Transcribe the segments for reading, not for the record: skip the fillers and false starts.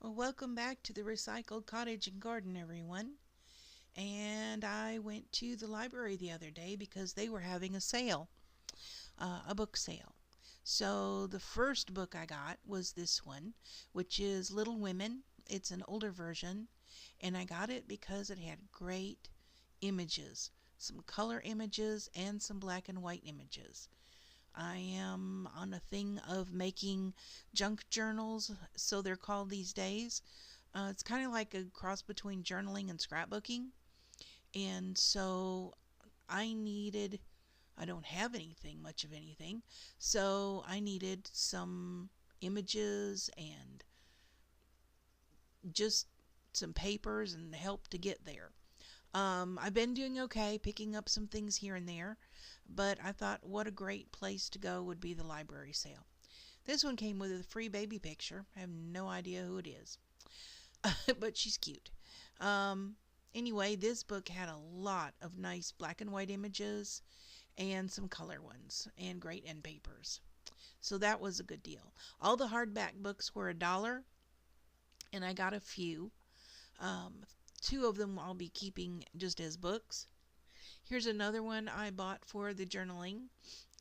Well, welcome back to the Recycled Cottage and Garden, everyone. And I went to the library the other day because they were having a sale, a book sale. So the first book I got was this one, which is Little Women. It's an older version, and I got it because it had great images, some color images and some black and white images. I am on a thing of making junk journals, so they're called these days. It's kind of like a cross between journaling and scrapbooking. And so I don't have anything, much of anything, so I needed some images and just some papers and help to get there. I've been doing okay, picking up some things here and there, but I thought what a great place to go would be the library sale. This one came with a free baby picture. I have no idea who it is, but she's cute. Anyway, this book had a lot of nice black and white images and some color ones and great end papers. So that was a good deal. All the hardback books were $1, and I got a few. Two of them I'll be keeping just as books. Here's another one I bought for the journaling,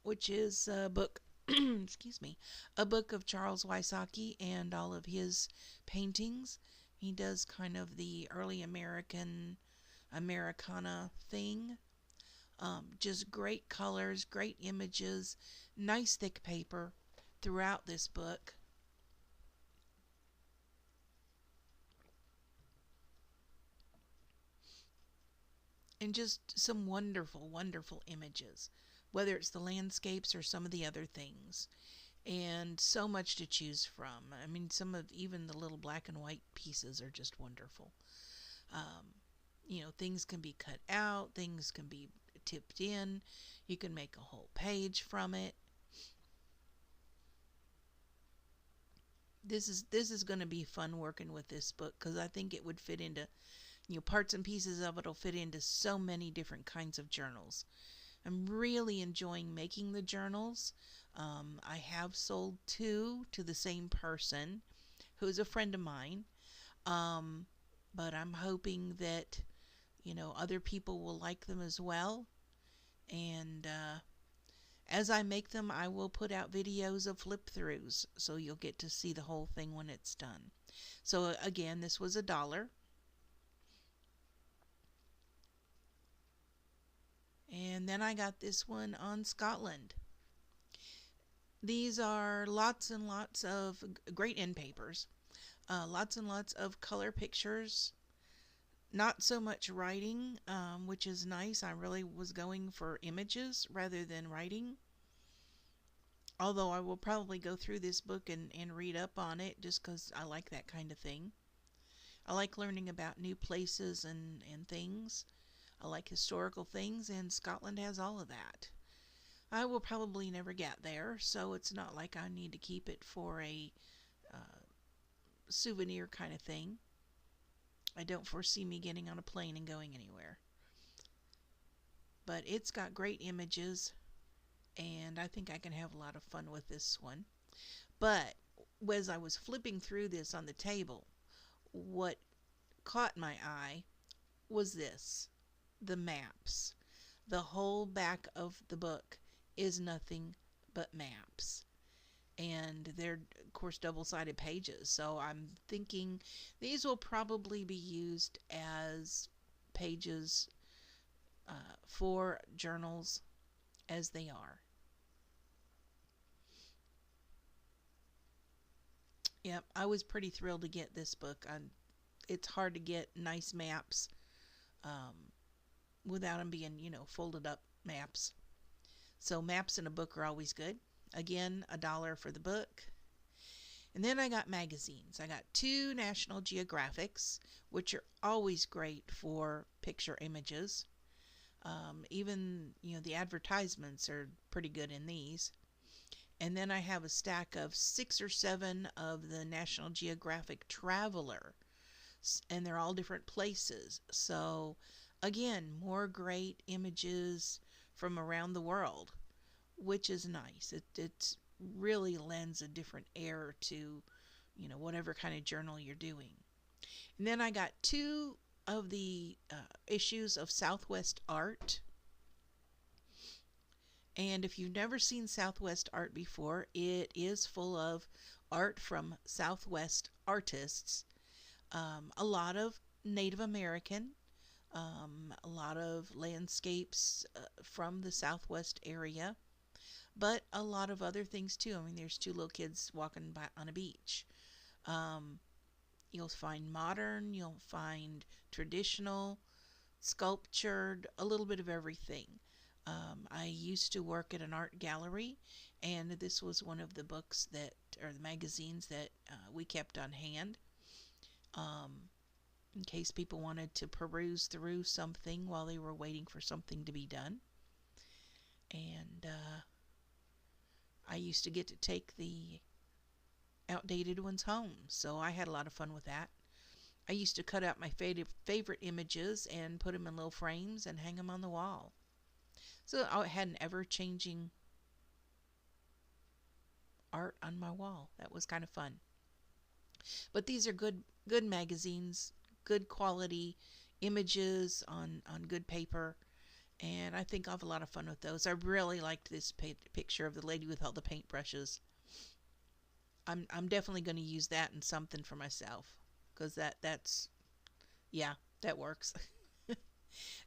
which is a book, excuse me, a book of Charles Wysocki and all of his paintings. He does kind of the early Americana thing. Just great colors, great images, nice thick paper throughout this book. And just some wonderful, wonderful images, whether it's the landscapes or some of the other things. And so much to choose from. I mean, some of even the little black and white pieces are just wonderful. Things can be cut out, things can be tipped in. You can make a whole page from it. This is going to be fun working with this book because I think it would fit into, parts and pieces of it will fit into so many different kinds of journals. I'm really enjoying making the journals. I have sold 2 to the same person who is a friend of mine. But I'm hoping that, other people will like them as well. And as I make them, I will put out videos of flip-throughs, so you'll get to see the whole thing when it's done. So again, this was $1. And then I got this one on Scotland. These are lots and lots of great end papers. Lots and lots of color pictures. Not so much writing, which is nice. I really was going for images rather than writing. Although I will probably go through this book and read up on it just because I like that kind of thing. I like learning about new places and things. I like historical things, and Scotland has all of that. I will probably never get there, so it's not like I need to keep it for a souvenir kind of thing. I don't foresee me getting on a plane and going anywhere. But it's got great images, and I think I can have a lot of fun with this one. But as I was flipping through this on the table, what caught my eye was this: the maps. The whole back of the book is nothing but maps. And they're, of course, double-sided pages. So I'm thinking these will probably be used as pages for journals as they are. Yep, I was pretty thrilled to get this book. It's hard to get nice maps without them being, folded up maps. So maps in a book are always good. Again, $1 for the book. And then I got magazines. I got 2 National Geographics, which are always great for picture images. Even, the advertisements are pretty good in these. And then I have a stack of 6 or 7 of the National Geographic Traveler. And they're all different places. So, again, more great images from around the world, which is nice. It really lends a different air to whatever kind of journal you're doing. And then I got two of the issues of Southwest Art. And if you've never seen Southwest Art before, it is full of art from Southwest artists. A lot of Native American, a lot of landscapes from the Southwest area, but a lot of other things too. I mean, there's two little kids walking by on a beach. You'll find modern, you'll find traditional, sculptured, a little bit of everything. I used to work at an art gallery, and this was one of the books or the magazines that we kept on hand, in case people wanted to peruse through something while they were waiting for something to be done. And I used to get to take the outdated ones home, so I had a lot of fun with that. I used to cut out my favorite images and put them in little frames and hang them on the wall. So I had an ever-changing art on my wall. That was kind of fun. But these are good magazines, good quality images on good paper, and I think I'll have a lot of fun with those. I really liked this picture of the lady with all the paintbrushes. I'm definitely going to use that in something for myself, because that works.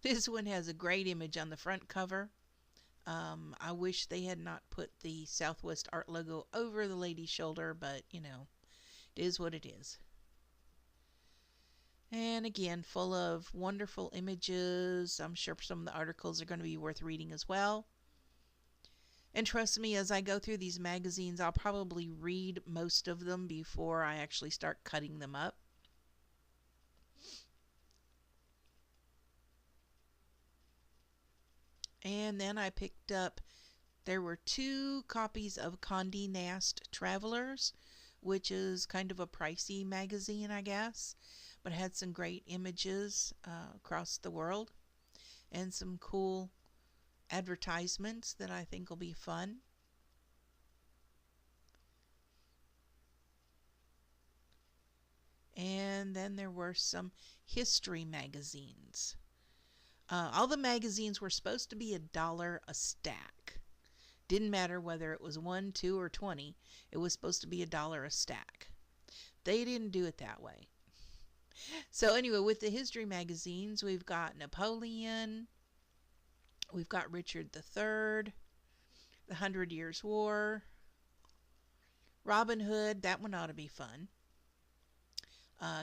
This one has a great image on the front cover. I wish they had not put the Southwest Art logo over the lady's shoulder, but it is what it is. And again, full of wonderful images. I'm sure some of the articles are going to be worth reading as well. And trust me, as I go through these magazines, I'll probably read most of them before I actually start cutting them up. And then I picked up, there were 2 copies of Condé Nast Travelers, which is kind of a pricey magazine, I guess, but had some great images across the world and some cool advertisements that I think will be fun. And then there were some history magazines. All the magazines were supposed to be $1 a stack. Didn't matter whether it was 1, 2, or 20. It was supposed to be $1 a stack. They didn't do it that way. So anyway, with the history magazines, we've got Napoleon, we've got Richard III, the 100 Years' War, Robin Hood, that one ought to be fun.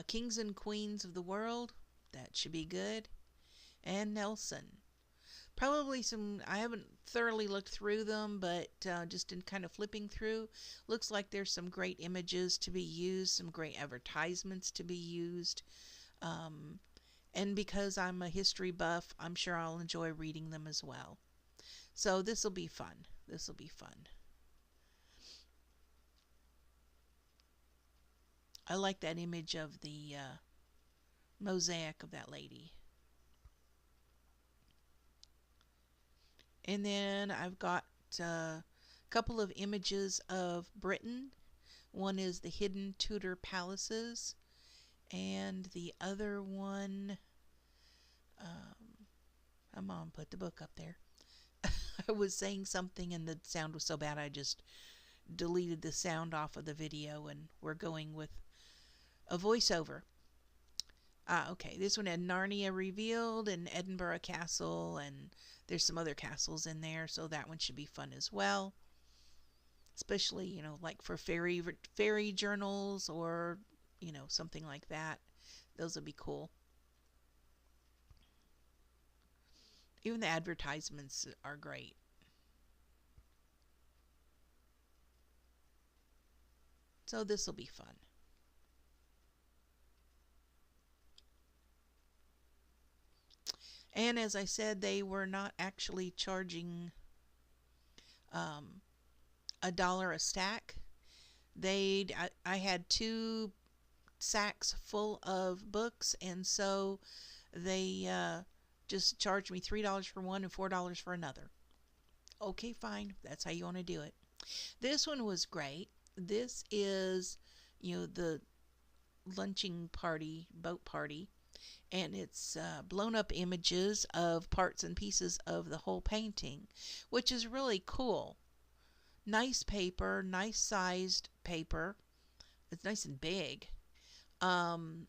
Kings and Queens of the World, that should be good. And Nelson. Probably some, I haven't thoroughly looked through them, but just in kind of flipping through, looks like there's some great images to be used, some great advertisements to be used. And because I'm a history buff, I'm sure I'll enjoy reading them as well. So this will be fun. This will be fun. I like that image of the mosaic of that lady. And then I've got a couple of images of Britain. One is the hidden Tudor palaces, and the other one, my mom put the book up there. I was saying something and the sound was so bad I just deleted the sound off of the video, and we're going with a voiceover. Okay, this one had Narnia Revealed and Edinburgh Castle, and there's some other castles in there, so that one should be fun as well. Especially, like for fairy journals or, something like that. Those would be cool. Even the advertisements are great. So this will be fun. And as I said, they were not actually charging $1 a stack. I had 2 sacks full of books, and so they just charged me $3 for one and $4 for another. Okay, fine. That's how you want to do it. This one was great. This is the lunching party, boat party, and it's blown up images of parts and pieces of the whole painting, which is really cool. Nice paper, nice sized paper. It's nice and big. And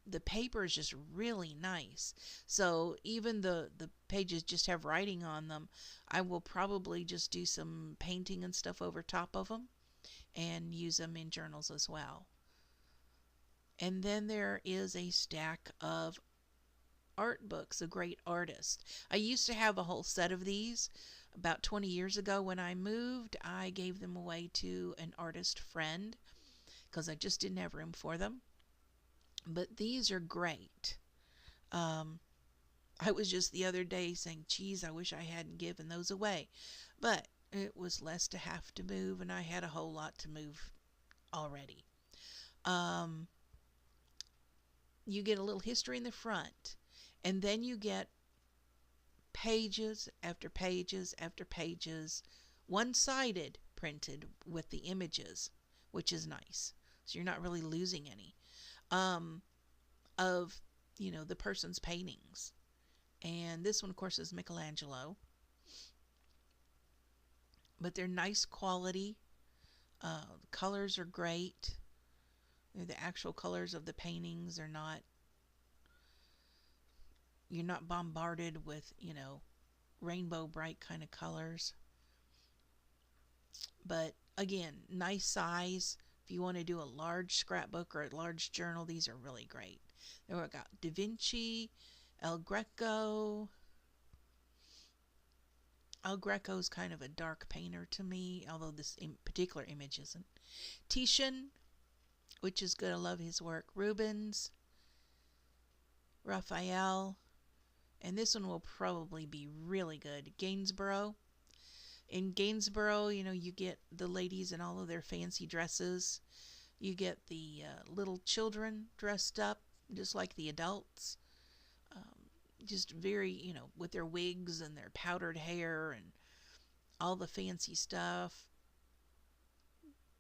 the paper is just really nice. So even the pages just have writing on them. I will probably just do some painting and stuff over top of them and use them in journals as well. And then there is a stack of art books, a great artist. I used to have a whole set of these. About 20 years ago when I moved, I gave them away to an artist friend because I just didn't have room for them. But these are great. I was just the other day saying, geez, I wish I hadn't given those away. But it was less to have to move, and I had a whole lot to move already. You get a little history in the front, and then you get pages after pages after pages, one-sided printed with the images, which is nice. So you're not really losing any of, the person's paintings. And this one, of course, is Michelangelo. But they're nice quality. The colors are great. They're the actual colors of the paintings. You're not bombarded with, rainbow bright kind of colors. But again, nice size. If you want to do a large scrapbook or a large journal, these are really great. Then we've got Vinci, Greco. Greco's kind of a dark painter to me, although this particular image isn't. Titian, which is good. I love his work. Rubens, Raphael, and this one will probably be really good. Gainsborough. In Gainsborough, you get the ladies in all of their fancy dresses. You get the little children dressed up just like the adults. Just very, with their wigs and their powdered hair and all the fancy stuff.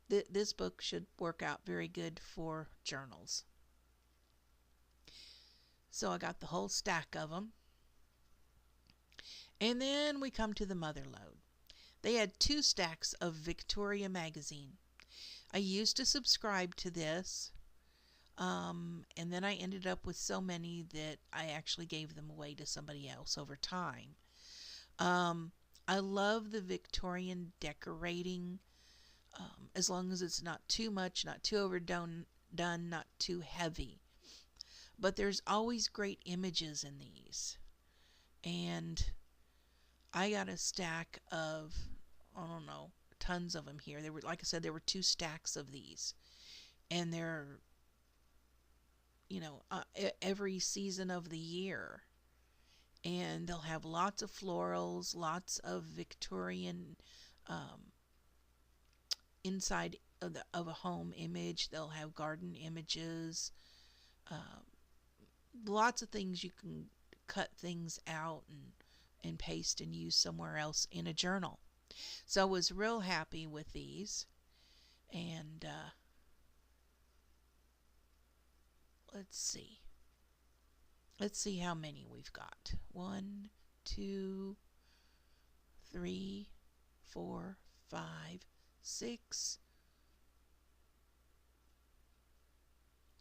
This book should work out very good for journals. So I got the whole stack of them. And then we come to the mother load. They had 2 stacks of Victoria magazine. I used to subscribe to this, and then I ended up with so many that I actually gave them away to somebody else over time. I love the Victorian decorating, as long as it's not too much, not too overdone, not too heavy. But there's always great images in these. And I got a stack of, I don't know, tons of them here. There were, like I said, there were 2 stacks of these. And they're, every season of the year. And they'll have lots of florals, lots of Victorian inside of a home image. They'll have garden images, lots of things you can cut things out and paste and use somewhere else in a journal. So I was real happy with these. And let's see how many we've got. 1, 2, 3, 4, 5, 6,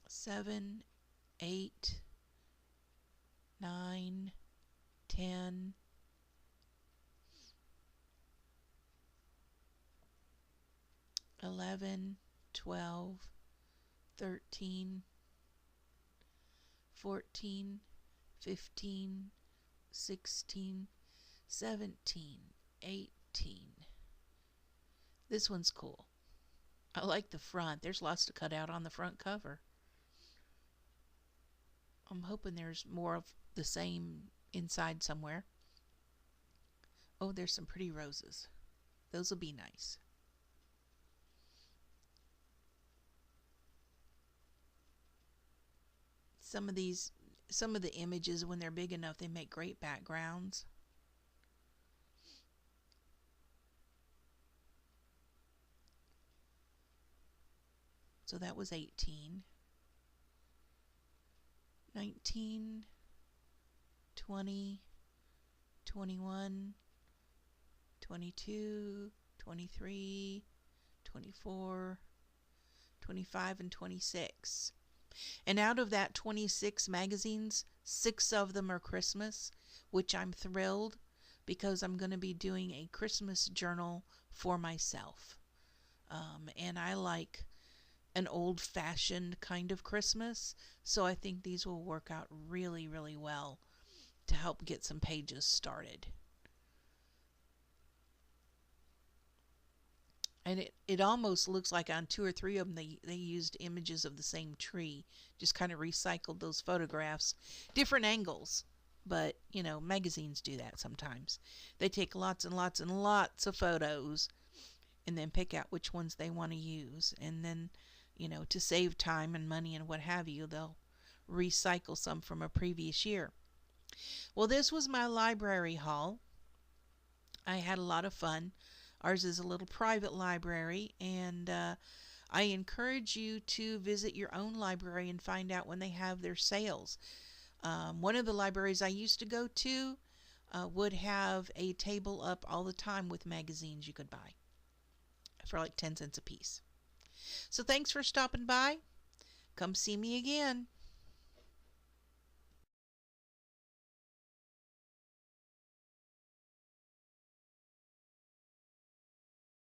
7, 8, 9, 10, 11, 12, 13, 14, 15, 16, 17, 18. This one's cool. I like the front. There's lots to cut out on the front cover. I'm hoping there's more of the same inside somewhere. Oh, there's some pretty roses. Those will be nice. Some of the images, when they're big enough, they make great backgrounds. So that was 18, 19, 20, 21, 22, 23, 24, 25, and 26. And out of that 26 magazines, 6 of them are Christmas, which I'm thrilled because I'm going to be doing a Christmas journal for myself. And I like an old-fashioned kind of Christmas, so I think these will work out really, really well to help get some pages started. And it almost looks like on 2 or 3 of them they used images of the same tree, just kind of recycled those photographs, different angles. But, you know, magazines do that sometimes. They take lots and lots and lots of photos and then pick out which ones they want to use. And then, you know, to save time and money and what have you, they'll recycle some from a previous year. Well, this was my library haul. I had a lot of fun. Ours is a little private library, and I encourage you to visit your own library and find out when they have their sales. One of the libraries I used to go to would have a table up all the time with magazines you could buy for like 10 cents a piece. So thanks for stopping by. Come see me again.